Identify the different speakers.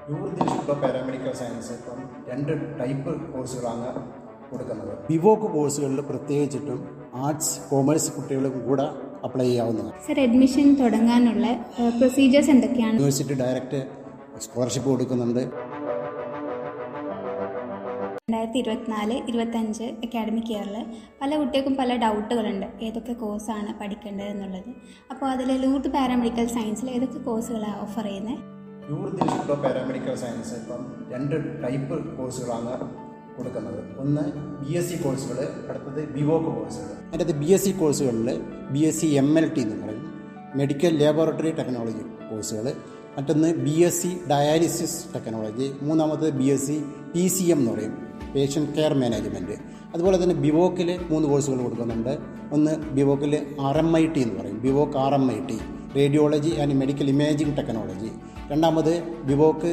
Speaker 1: യൂർദിഷിപ്പോ paramedical science ഇപ്പം 2 type കോഴ്സുകളാണ് കൊടുക്കുന്നത്. ബിവോക്ക് കോഴ്സുകളിൽ പ്രത്യേകിച്ചിട്ടും ആർട്സ് കോമേഴ്സ് കുട്ടികൾക്കും കൂടെ അപ്ലൈ ചെയ്യാവുന്നതാണ്.
Speaker 2: സർ, അഡ്മിഷൻ തുടങ്ങാനുള്ള പ്രൊസീജിയേഴ്സ് എന്തൊക്കെയാണ്?
Speaker 1: യൂണിവേഴ്സിറ്റി ഡയറക്റ്റ് സ്കോളർഷിപ്പ് കൊടുക്കുന്നുണ്ട്.
Speaker 2: 2024-25 അക്കാഡമിക് ഇയറിൽ പല കുട്ടികൾക്കും പല ഡൗട്ടുകളുണ്ട്, ഏതൊക്കെ കോഴ്സാണ് പഠിക്കേണ്ടത് എന്നുള്ളത്. അപ്പോൾ അതിൽ ലൂർദ് പാരാമെഡിക്കൽ സയൻസിൽ ഏതൊക്കെ കോഴ്സുകളാണ് ഓഫർ ചെയ്യുന്നത്?
Speaker 1: യൂർദിഷിപ്പോ പാരാമെഡിക്കൽ സയൻസ് ഇപ്പം 2 ടൈപ്പ് കോഴ്സുകളാണ് കൊടുക്കുന്നത്. ഒന്ന് BSc കോഴ്സുകൾ, അടുത്തത് ബിവോക്ക് കോഴ്സുകൾ. അതിൻ്റെ BSc കോഴ്സുകളിൽ BSc MLT എന്ന് പറയും, മെഡിക്കൽ ലാബോറട്ടറി ടെക്നോളജി കോഴ്സുകൾ. മറ്റൊന്ന് BSc ഡയാലിസിസ് ടെക്നോളജി. മൂന്നാമത് BSc PCM എന്ന് പറയും, പേഷ്യൻ്റ് കെയർ മാനേജ്മെൻറ്റ്. അതുപോലെ തന്നെ ബിവോക്കിൽ 3 കോഴ്സുകൾ കൊടുക്കുന്നുണ്ട്. ഒന്ന് ബിവോക്കിൽ RMIT എന്ന് പറയും, BVoc RMIT radiology and medical imaging technology. രണ്ടാമത് ബിവോക്ക്